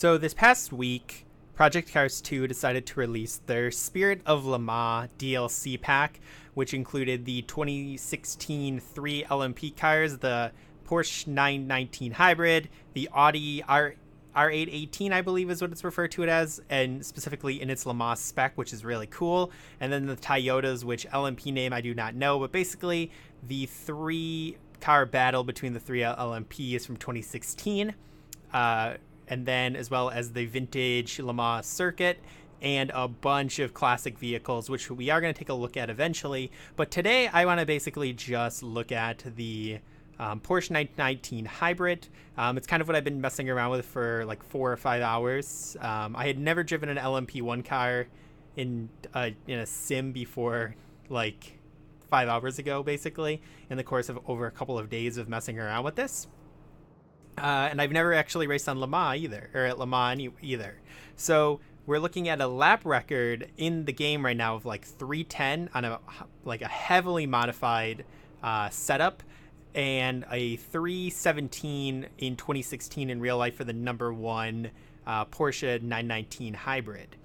So this past week, Project Cars 2 decided to release their Spirit of Le Mans DLC pack, which included the 2016 three LMP cars, the Porsche 919 Hybrid, the Audi R818, I believe is what it's referred to it as, and specifically in its Le Mans spec, which is really cool. And then the Toyotas, which LMP name I do not know, but basically the three car battle between the three LMPs from 2016. And then as well as the vintage Le Mans circuit and a bunch of classic vehicles, which we are going to take a look at eventually. But today I want to basically just look at the Porsche 919 Hybrid. It's kind of what I've been messing around with for like 4 or 5 hours. I had never driven an LMP1 car in a sim before, like 5 hours ago, basically, in the course of over a couple of days of messing around with this. And I've never actually raced on Le Mans either, or at Le Mans either. So we're looking at a lap record in the game right now of like 310 on a heavily modified setup, and a 317 in 2016 in real life for the number one Porsche 919 Hybrid.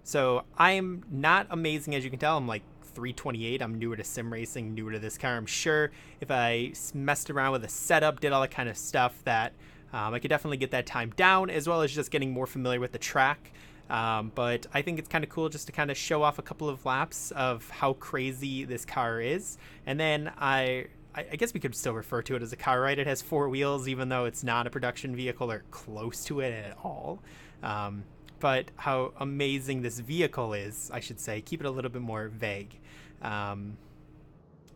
So I'm not amazing, as you can tell. I'm like 328. I'm newer to sim racing, newer to this car. I'm sure if I messed around with a setup, did all that kind of stuff, that I could definitely get that time down, as well as just getting more familiar with the track. But I think it's kind of cool just to kind of show off a couple of laps of how crazy this car is. And then I guess we could still refer to it as a car, right? It has 4 wheels, even though it's not a production vehicle or close to it at all. But how amazing this vehicle is, I should say. Keep it a little bit more vague.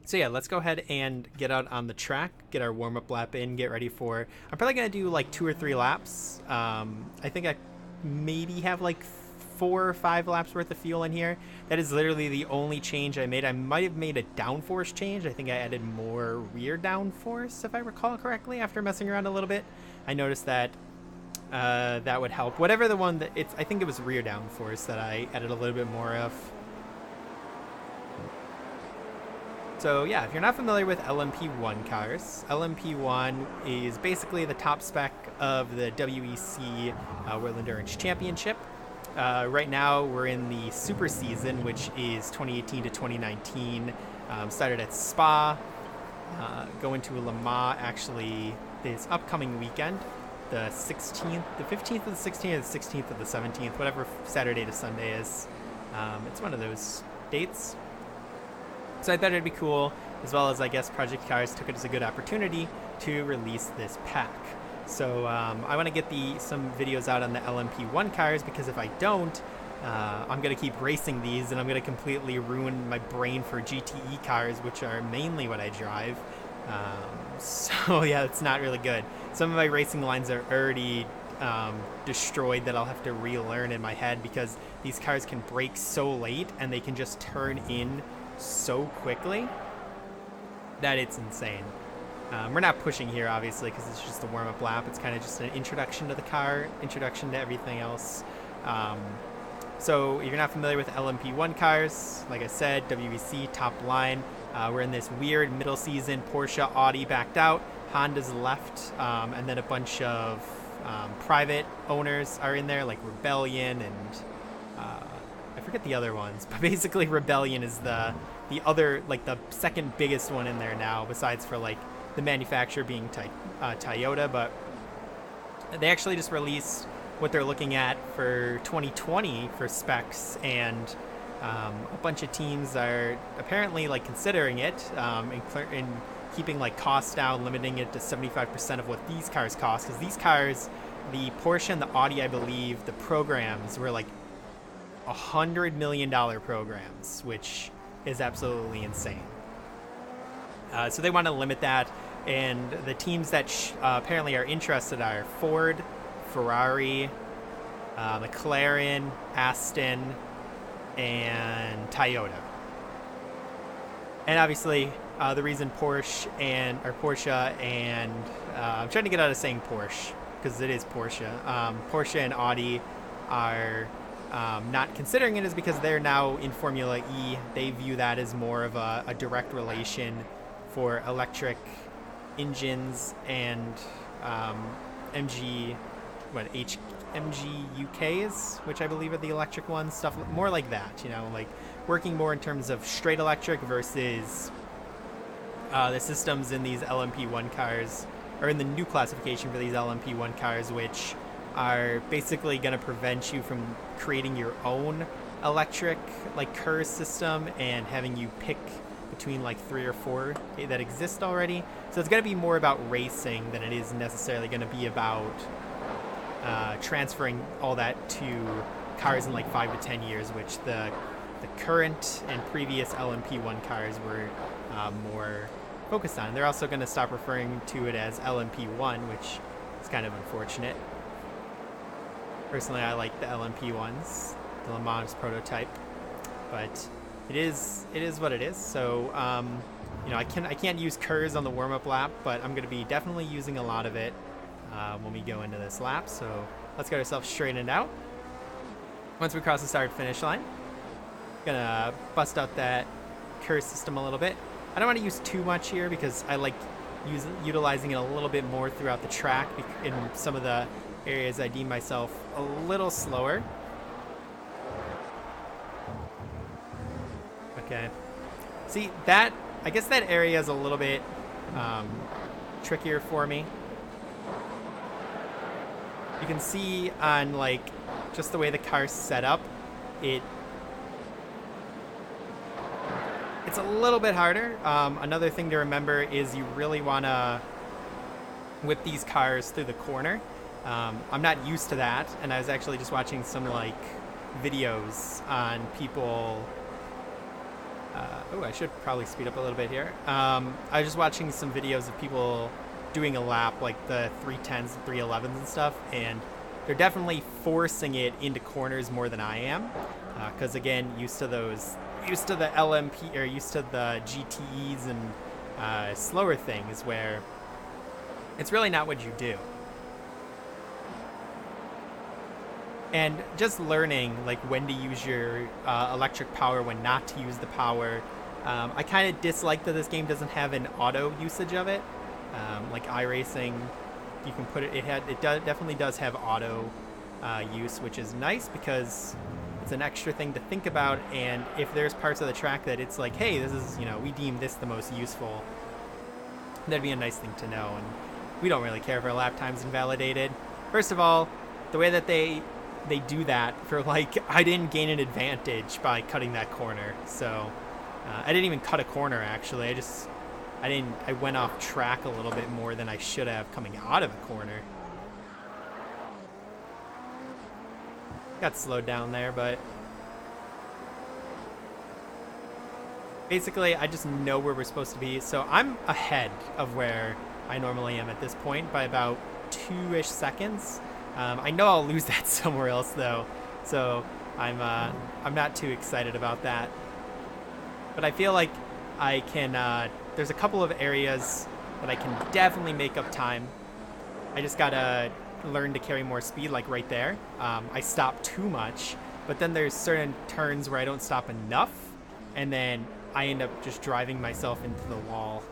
So yeah, let's go ahead and get out on the track, get our warm-up lap in, get ready for... I'm probably going to do like 2 or 3 laps. I think I maybe have like 4 or 5 laps worth of fuel in here. That is literally the only change I made. I might have made a downforce change. I think I added more rear downforce, if I recall correctly, after messing around a little bit. I noticed that that would help. Whatever the one that it's, I think it was rear downforce that I added a little bit more of. So yeah, if you're not familiar with LMP1 cars, LMP1 is basically the top spec of the WEC World Endurance Championship. Right now we're in the super season, which is 2018 to 2019. Started at Spa, going to Le Mans actually this upcoming weekend, the 16th, the 15th of the 16th, or the 16th of the 17th, whatever Saturday to Sunday is. It's one of those dates. So I thought it'd be cool, as well as I guess Project Cars took it as a good opportunity to release this pack. So I want to get some videos out on the LMP1 cars, because if I don't, I'm going to keep racing these and I'm going to completely ruin my brain for GTE cars, which are mainly what I drive. So yeah, it's not really good. Some of my racing lines are already destroyed that I'll have to relearn in my head, because these cars can brake so late and they can just turn in so quickly that it's insane. We're not pushing here, obviously, because it's just a warm-up lap. It's kind of just an introduction to the car, introduction to everything else. So if you're not familiar with LMP1 cars, like I said, WEC top line. We're in this weird middle season. Porsche, Audi backed out, Honda's left, and then a bunch of private owners are in there, like Rebellion and I forget the other ones, but basically Rebellion is the other, like the second biggest one in there now, besides for like the manufacturer being Toyota. But they actually just released what they're looking at for 2020 for specs, and a bunch of teams are apparently like considering it, in keeping like costs down, limiting it to 75% of what these cars cost, because these cars, the Porsche and the Audi, I believe the programs were like $100 million programs, which is absolutely insane. So they want to limit that, and the teams that apparently are interested are Ford, Ferrari, McLaren, Aston, and Toyota. And obviously the reason Porsche and I'm trying to get out of saying Porsche, because it is Porsche. Porsche and Audi are not considering it is because they're now in Formula E. They view that as more of a direct relation for electric engines and MG-UKs, which I believe are the electric ones, stuff more like that, you know, like working more in terms of straight electric versus the systems in these LMP1 cars, or in the new classification for these LMP1 cars, which are basically going to prevent you from creating your own electric like KERS system and having you pick between like 3 or 4 that exist already. So it's going to be more about racing than it is necessarily going to be about transferring all that to cars in like 5 to 10 years, which the current and previous LMP1 cars were more focused on. They're also going to stop referring to it as LMP1, which is kind of unfortunate. Personally, I like the LMP ones, the Le Mans prototype, but it is what it is. So, you know, I can't use KERS on the warm-up lap, but I'm going to be definitely using a lot of it when we go into this lap. So let's get ourselves straightened out. Once we cross the start-finish line, gonna bust out that KERS system a little bit. I don't want to use too much here because I like utilizing it a little bit more throughout the track in some of the areas I deem myself a little slower. Okay. See, that, I guess that area is a little bit trickier for me. You can see on like just the way the car's set up, it's a little bit harder. Another thing to remember is you really want to whip these cars through the corner. I'm not used to that, and I was actually just watching some like videos on people. Oh, I should probably speed up a little bit here. I was just watching some videos of people doing a lap, like the 310s and 311s and stuff, and they're definitely forcing it into corners more than I am, because again, used to the LMP, or used to the GTEs and slower things where it's really not what you do. And just learning like when to use your electric power, when not to use the power. I kind of dislike that this game doesn't have an auto usage of it. Like iRacing, you can put it. It definitely does have auto use, which is nice because it's an extra thing to think about. And if there's parts of the track that it's like, hey, this is, you know, we deem this the most useful, that'd be a nice thing to know. And we don't really care if our lap time's invalidated. First of all, the way that they do that for like, I didn't gain an advantage by cutting that corner. So I didn't even cut a corner actually. I went off track a little bit more than I should have coming out of a corner. Got slowed down there, but basically I just know where we're supposed to be. So I'm ahead of where I normally am at this point by about 2-ish seconds. I know I'll lose that somewhere else though, so I'm not too excited about that. But I feel like I can. There's a couple of areas that I can definitely make up time. I just gotta learn to carry more speed, like right there. I stop too much, but then there's certain turns where I don't stop enough, and then I end up just driving myself into the wall,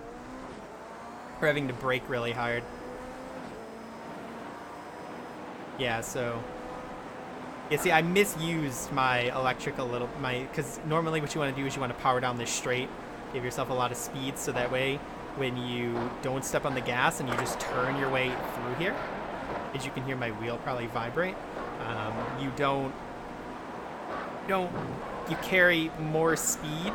or having to brake really hard. Yeah, so yeah, see, I misused my electric a little, because normally what you want to do is you want to power down this straight, give yourself a lot of speed, so that way when you don't step on the gas and you just turn your way through here, as you can hear my wheel probably vibrate, you carry more speed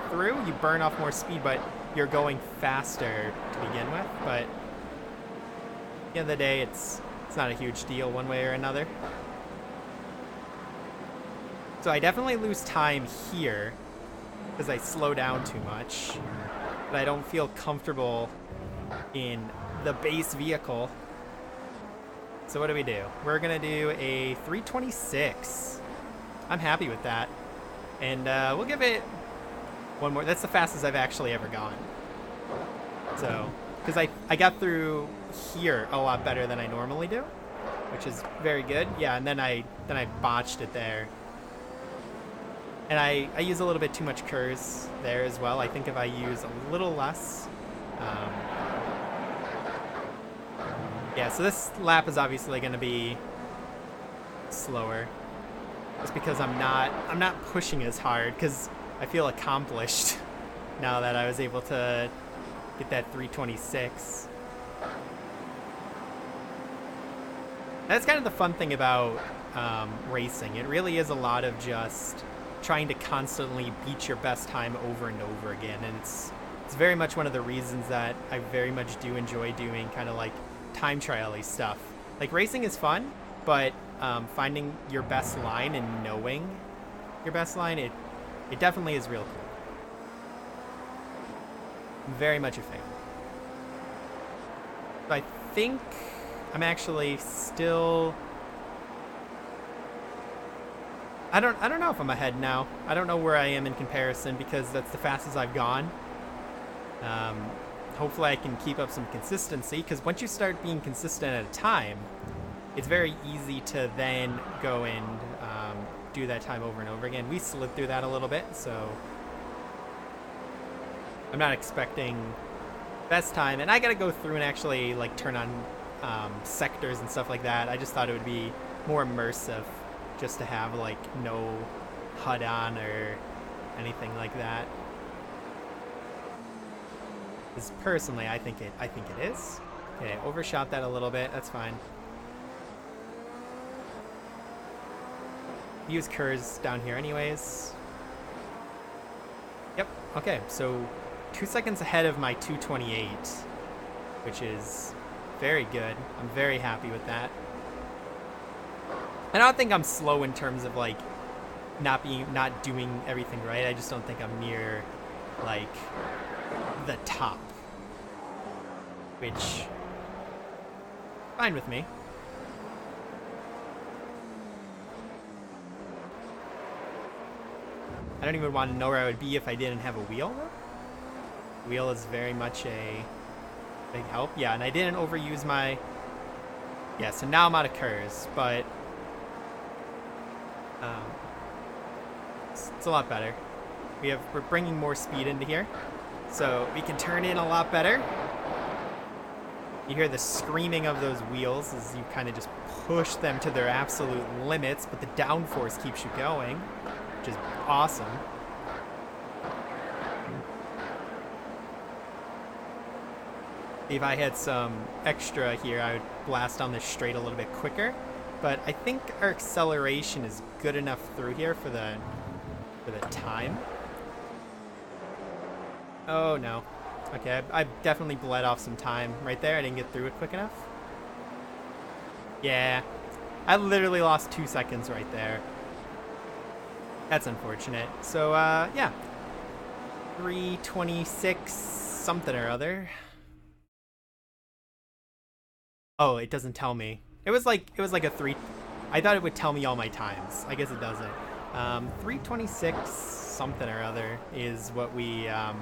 through, you burn off more speed, but you're going faster to begin with. But at the end of the day, it's not a huge deal one way or another. So I definitely lose time here because I slow down too much, but I don't feel comfortable in the base vehicle. So what do we do? We're gonna do a 326. I'm happy with that, and we'll give it one more. That's the fastest I've actually ever gone. So, because I got through here a lot better than I normally do, which is very good. Yeah, and then I botched it there. And I use a little bit too much KERS there as well. I think if I use a little less. Yeah, so this lap is obviously going to be slower. Just because I'm not pushing as hard, because I feel accomplished now that I was able to get that 326. That's kind of the fun thing about racing. It really is a lot of just trying to constantly beat your best time over and over again, and it's very much one of the reasons that I very much do enjoy doing kind of like time trial-y stuff. Like, racing is fun, but finding your best line and knowing your best line, it definitely is real cool. I'm very much a fan. So I think I'm actually still... I don't know if I'm ahead now. I don't know where I am in comparison, because that's the fastest I've gone. Hopefully I can keep up some consistency, because once you start being consistent at a time, it's very easy to then go and do that time over and over again. We slid through that a little bit, so I'm not expecting best time. And I gotta go through and actually like turn on sectors and stuff like that. I just thought it would be more immersive just to have like no HUD on or anything like that. Because personally, I think it is. Okay, overshot that a little bit. That's fine. Use curves down here anyways. Yep. Okay, so 2 seconds ahead of my 228, which is very good. I'm very happy with that. And I don't think I'm slow in terms of like not doing everything right. I just don't think I'm near like the top, which fine with me. I don't even want to know where I would be if I didn't have a wheel. Wheel is very much a big help. Yeah, and I didn't overuse my... Yeah, so now I'm out of curves, but it's a lot better. We're bringing more speed into here, so we can turn in a lot better. You hear the screaming of those wheels as you kind of just push them to their absolute limits, but the downforce keeps you going, which is awesome. If I had some extra here, I would blast down this straight a little bit quicker, but I think our acceleration is good enough through here for the time. Oh no. Okay, I definitely bled off some time right there. I didn't get through it quick enough. Yeah, I literally lost 2 seconds right there. That's unfortunate. So, yeah. 326 something or other. Oh, it doesn't tell me. It was like a 3... I thought it would tell me all my times. I guess it doesn't. 326 something or other is what we had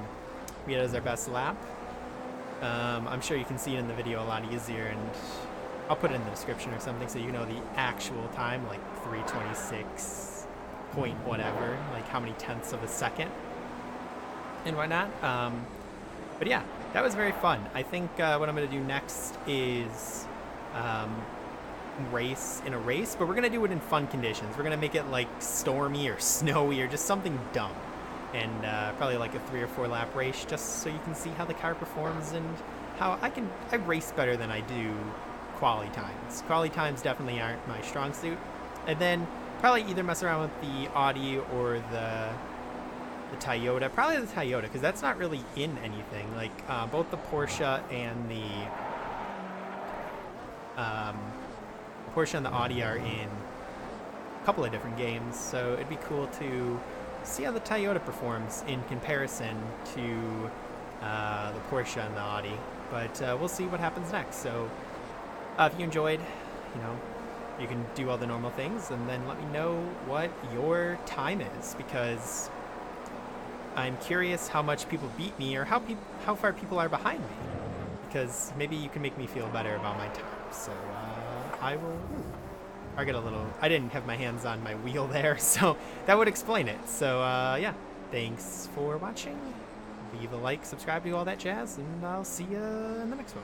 as our best lap. I'm sure you can see it in the video a lot easier, and I'll put it in the description or something so you know the actual time, like 326 point whatever, like how many tenths of a second and whatnot. But yeah, that was very fun. I think what I'm going to do next is race in a race, but we're going to do it in fun conditions. We're going to make it like stormy or snowy or just something dumb. And probably like a 3 or 4 lap race, just so you can see how the car performs and how I race better than I do quali times. Quali times definitely aren't my strong suit. And then probably either mess around with the Audi or the Toyota. Probably the Toyota, because that's not really in anything. Like both the Porsche and the Audi are in a couple of different games, so it'd be cool to see how the Toyota performs in comparison to the Porsche and the Audi. But we'll see what happens next. So if you enjoyed, you can do all the normal things and then let me know what your time is, because I'm curious how much people beat me or how far people are behind me, because maybe you can make me feel better about my time. So I will... I didn't have my hands on my wheel there, so that would explain it. So, yeah, thanks for watching. Leave a like, subscribe, do all that jazz, and I'll see you in the next one.